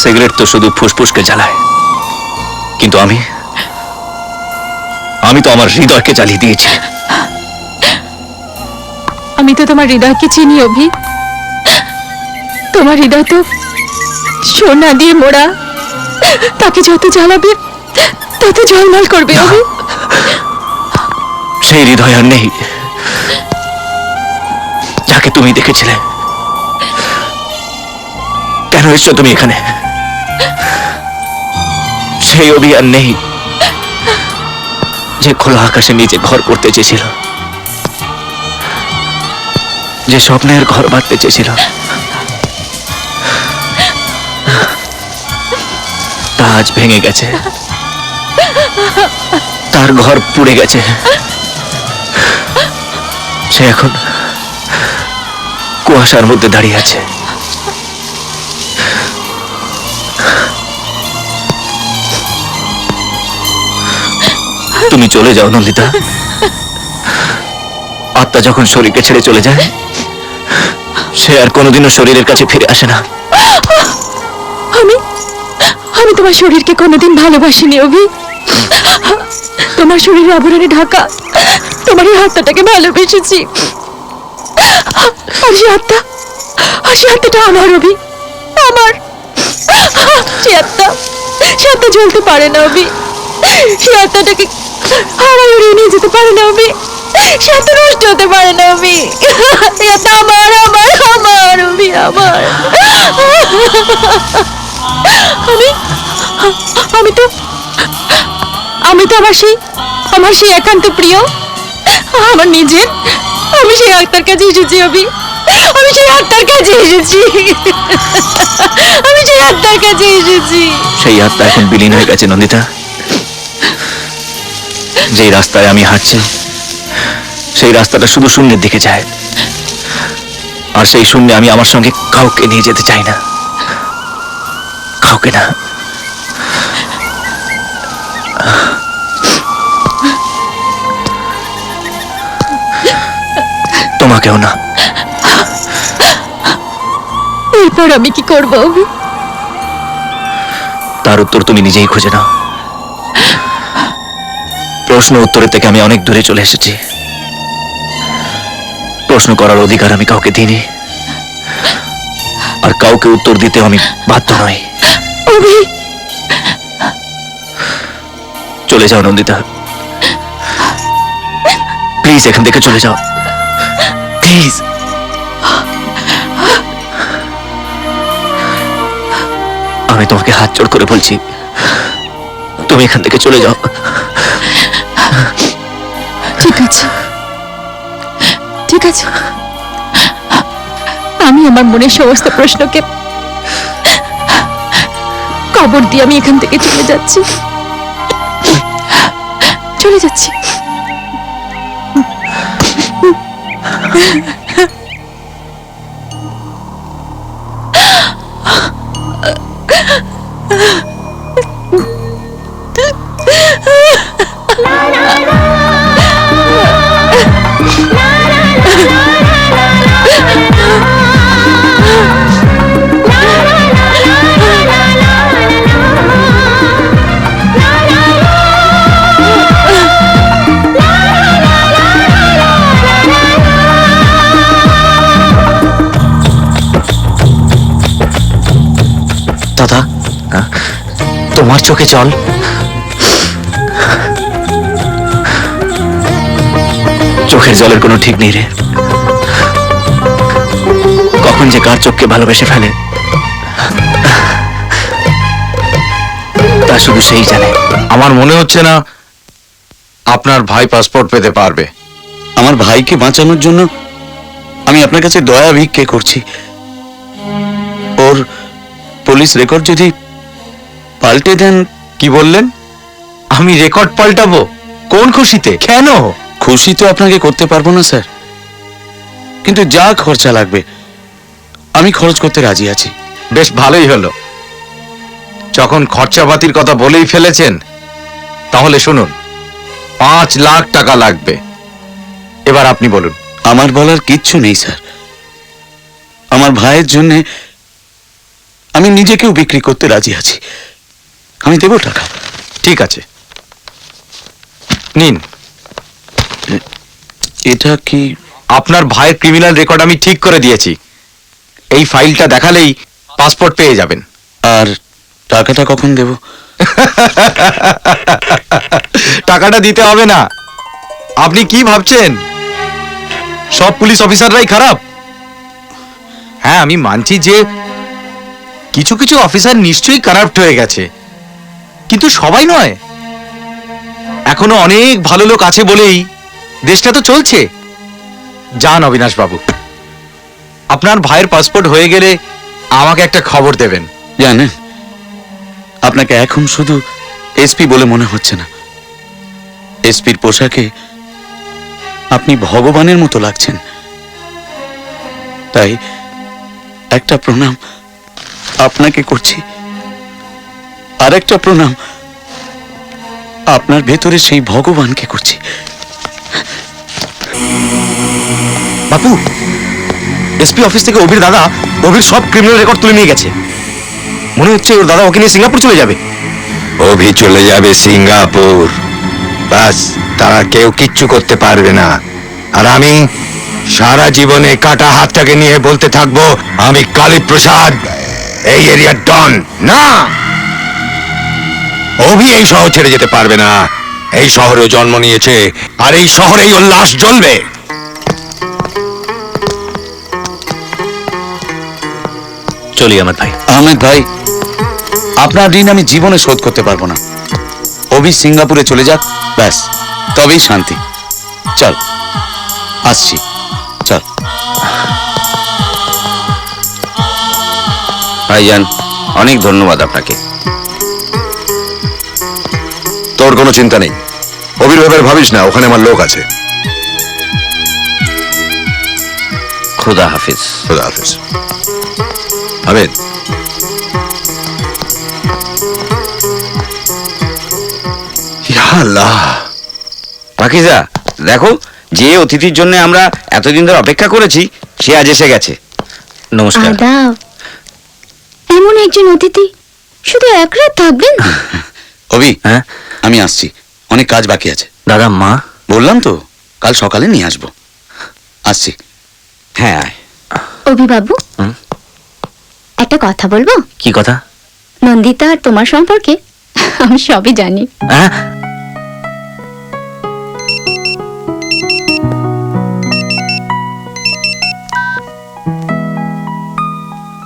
Cigarette তো শুধু ফুসফুসকে জ্বালায়, কিন্তু আমি তো আমার হৃদয়কে জ্বালিয়ে দিয়েছি। আমি তো তোমার হৃদয়কে চিনি অভি। তোমার হৃদয় তো সোনা দিয়ে মোড়া, তাকে যত জ্বালাবে তত ঝলমল করবে অভি। সেই হৃদয় আর নেই যাকে তুমি দেখেছিলে। কেন এসছো তুমি এখানে? সেই অভি আর নেই যে খোলা আকাশে নিচে ঘর করতে চেয়েছিল, যে স্বপ্নের ঘর বাঁধতে চেয়েছিল। তা আজ ভেঙে গেছে, তার ঘর পুড়ে গেছে। সে এখন কুয়াশার মধ্যে দাঁড়িয়ে আছে। তুমি চলে যাও নন্দিতা। আত্মা যখন শরীরকে ছেড়ে চলে যায়, সে আর কোনোদিনও শরীরের কাছে ফিরে আসে না। আমি তোমার শরীরকে কোনোদিন ভালোবাসিনি অভি। তোমার শরীরের আবরণে ঢাকা তোমার এই আত্মাটাকে ভালোবেসেছি। আর সে আত্মাটা আমার অভি, আমার। সে আত্মা জ্বলতে পারে না অভি। সে আত্মাটাকে হাওয়ায় উড়িয়ে নিয়ে যেতে পারে না অভি। সে আত্মা নষ্ট হতে পারে না অভি। সে আত্মা আমার অভি, আমার। আমি তো আমার সেই একান্ত প্রিয়, আমার নিজের, আমি সেই আত্মার কাছে এসেছি অভি। আমি সেই আত্মার কাছে এসেছি। সেই আত্মা এখন বিলীন হয়ে গেছে নন্দিতা। যে রাস্তায় আমি হাঁটছি, সেই রাস্তাটা শুধু শূন্যের দিকে যায়। আর সেই শূন্যে আমি আমার সঙ্গে কাউকে নিয়ে যেতে চাই না, কাউকে না। তোমাকেও না। এরপর আমি কি করবো অভি? তার উত্তর তুমি নিজেই খুঁজে নাও। প্রশ্ন উত্তরের থেকে আমি অনেক দূরে চলে এসেছি। প্রশ্ন করার অধিকার আমি কাউকে দিইনি, আর কাউকে উত্তর দিতেও আমি বাধ্য নই। অভি, চলে যাও নন্দিতা, প্লিজ এখান থেকে চলে যাও, প্লিজ। আমি তোমাকে হাত জোড় করে বলছি, তুমি এখান থেকে চলে যাও। ঠিক আছে, আমি আমার মনের সমস্ত প্রশ্নকে কবর দিয়ে আমি এখান থেকে চলে যাচ্ছি। দাদা, তোমার চোখে জল? চোখের জলের কোনো ঠিক নেই রে। কখন যে কার চোখকে ভালোবেসে ফেলে তা শুধু সেই জানে। আমার মনে হচ্ছে না আপনার ভাই পাসপোর্ট পেতে পারবে। আমার ভাইকে বাঁচানোর জন্য আমি আপনার কাছে দয়া ভিক্ষে করছি। ওর পুলিশ রেকর্ড যদি পাল্টে দেন। কি বললেন? আমি রেকর্ড পাল্টাবো? কোন খুশিতে? কেন? খুশি তো আপনাকে করতে পারবো না স্যার, কিন্তু যা খরচা লাগবে আমি খরচ করতে রাজি আছি। বেশ ভালোই হলো, যখন খরচাপাতির কথা বলেই ফেলেছেন তাহলে শুনুন, 5 লাখ টাকা লাগবে। এবার আপনি বলুন। আমার বলার কিচ্ছু নেই স্যার। আমার ভাইয়ের জন্য আমি নিজেকেও বিক্রি করতে রাজি আছি। আমি দেবো টাকা। ঠিক আছে, নিন। এটা কি? আপনার ভাইয়ের ক্রিমিনাল রেকর্ড আমি ঠিক করে দিয়েছি। এই ফাইলটা দেখালেই পাসপোর্ট পেয়ে যাবেন। আর টাকাটা কখন দেব? টাকাটা দিতে হবে না। আপনি কি ভাবছেন সব পুলিশ অফিসাররাই খারাপ? হ্যাঁ, আমি মানছি যে কিছু কিছু অফিসার নিশ্চয়ই কারাপ্ট হয়ে গেছে, কিন্তু সবাই নয়। এখনো অনেক ভালো লোক আছে বলেই দেশটা তো চলছে। যান অবিনাশ বাবু, আপনার ভাইয়ের পাসপোর্ট হয়ে গেলে আমাকে একটা খবর দেবেন। জানেন, আপনাকে এখন শুধু এসপি বলে মনে হচ্ছে না। এসপির পোশাকে আপনি ভগবানের মতো লাগছেন। তাই একটা প্রণাম আপনাকে করছি, আর একটা প্রণাম আপনার ভেতরে সেই ভগবানকে করছি। বাপু, এসপি অফিস থেকে অভির দাদা অভির সব ক্রিমিনাল রেকর্ড তুলে নিয়ে গেছে। মনে হচ্ছে ওর দাদা ওকে নিয়ে সিঙ্গাপুর চলে যাবে। অভি চলে যাবে সিঙ্গাপুর, বাস। তারা কেউ কিচ্ছু করতে পারবে না। আর আমি সারা জীবনে কাটা হাতটাকে নিয়ে বলতে থাকবো, আমি কালীপ্রসাদ, এই এরিয়ার ডন। না, অভি এই শহর ছেড়ে যেতে পারবে না। এই শহরেও জন্ম নিয়েছে, আর এই শহরেই ওর লাশ জ্বলবে। চলি আমার ভাই। আহমেদ ভাই, আপনার ঋণ আমি জীবনে শোধ করতে পারবো না। অভি সিঙ্গাপুরে চলে যাক, ব্যাস, তবেই শান্তি। চল, আসছি, চল। ভাইজান, অনেক ধন্যবাদ আপনাকে। তোর কোনো চিন্তা নেই, অভির ব্যাপারে ভাবিস না, ওখানে আমার লোক আছে। খুদা হাফিজ। খুদা হাফিজ। আমিন। ইয়া আল্লাহ। পাকিজা, দেখো, যে অতিথির জন্য আমরা এতদিন ধরে অপেক্ষা করেছি সে আজ এসে গেছে। নমস্কার। আদাব। এমন একজন অতিথি শুধু এক রাত থাকবেন? অভি, হ্যাঁ আমি আসছি, অনেক কাজ বাকি আছে। দাদা, মা? বললাম তো, কাল সকালে নিয়ে আসবো। আসছি। হ্যাঁ, আয়। অভিবাবু, হুম? একটা কথা বলবো? কি কথা? নন্দিতা আর তোমার সম্পর্কে আমি সবই জানি। হ্যাঁ?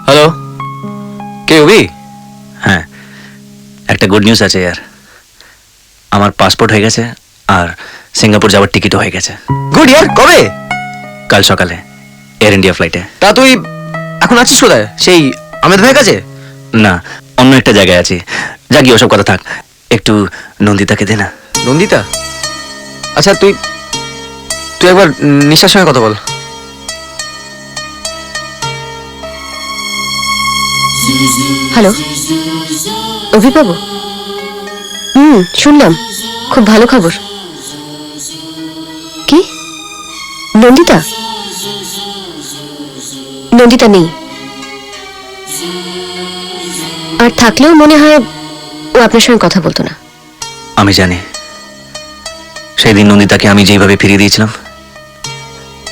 হ্যালো, কে অভি? হ্যাঁ, একটা গুড নিউজ আছে यार। আমার পাসপোর্ট হয়ে গেছে আর সিঙ্গাপুর যাওয়ার টিকিটও হয়ে গেছে। গুড ইয়ার, কবে? কাল সকালে এয়ার ইন্ডিয়া ফ্লাইটে। তা তুই এখন আছিস কোথায়? সেই আহমেদ ভাইয়ের কাছে? না, অন্য একটা জায়গায় আছি। যা গিয়ে ওসব কথা থাক, একটু নন্দিতাকে দে না। নন্দিতা? আচ্ছা, তুই তুই একবার নিশার সঙ্গে কথা বল। হ্যালো, অভিবাবু। শুনলাম, খুব ভালো খবর। কি? নন্দিতা? নন্দিতা নেই, আর থাকলেও মনে হয় ও আপনার সঙ্গে কথা বলতো না। আমি জানি, সেই দিন নন্দিতাকে আমি যেভাবে ফিরিয়ে দিয়েছিলাম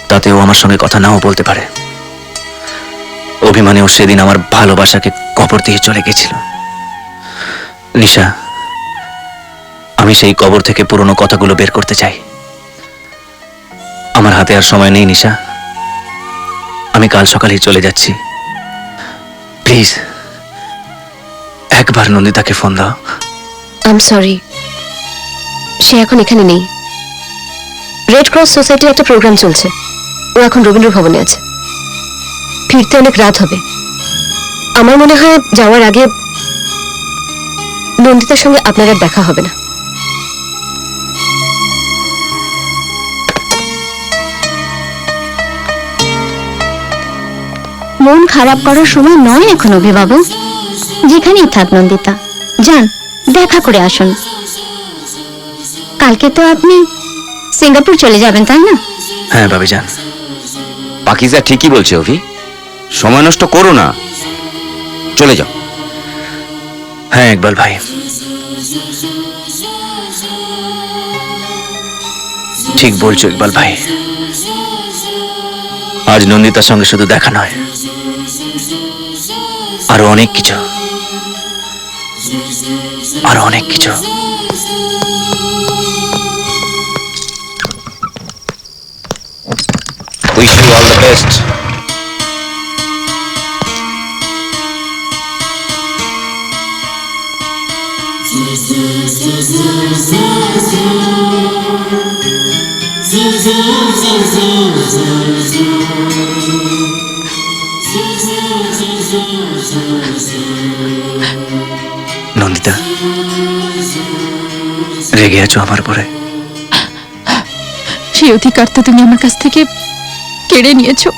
তাতে ও আমার সঙ্গে কথা নাও বলতে পারে। অভিমানে ও সেদিন আমার ভালোবাসাকে কবর দিয়ে চলে গেছিল। নিশা, আমি সেই কবর থেকে পুরনো কথাগুলো বের করতে চাই। আমার হাতে আর সময় নেই নিশা, আমি কাল সকালেই চলে যাচ্ছি। প্লিজ একবার নন্দিতাকে ফোন দাও। আই এম সরি, সে এখন এখানে নেই। রেড ক্রস সোসাইটির একটা প্রোগ্রাম চলছে, ও এখন রবীন্দ্র ভবনে আছে। ফিরতে অনেক রাত হবে। আমার মনে হয় যাওয়ার আগে নন্দিতার সঙ্গে আপনার আর দেখা হবে না। মন খারাপ করার সময় নয় এখন অভিবাবু। যেখানেই থাক নন্দিতা, যান দেখা করে আসুন। কালকে তো আপনি সিঙ্গাপুর চলে যাবেন, তাই না? হ্যাঁ ভাবি যান। পাকিজা ঠিকই বলছে অভি, সময় নষ্ট করো না, চলে যাও। হ্যাঁ ইকবাল ভাই, ঠিক বলছো ইকবাল ভাই। আজ নন্দিতার সঙ্গে শুধু দেখা নয়, আরো অনেক কিছু, আরো অনেক কিছু। Wish you all the best. Nandita, রেগে আছো আমার পরে? সেই অধিকার তো তুমি আমার কাছ থেকে কেড়ে নিয়েছো।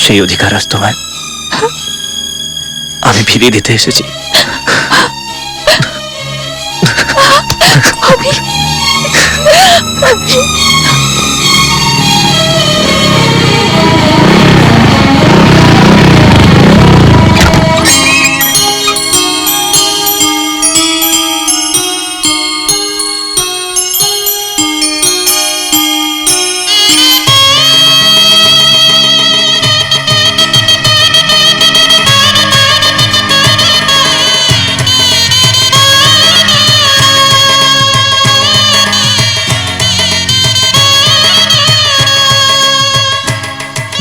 সেই অধিকার আজ তোমায় আমি ফিরিয়ে দিতে এসেছি।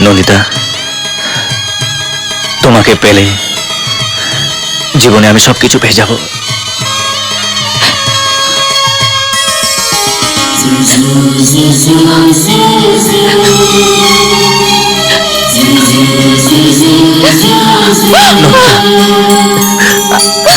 নন্দিতা, তোমাকে পেলে জীবনে আমি সবকিছু পেয়ে যাব। নন্দিতা,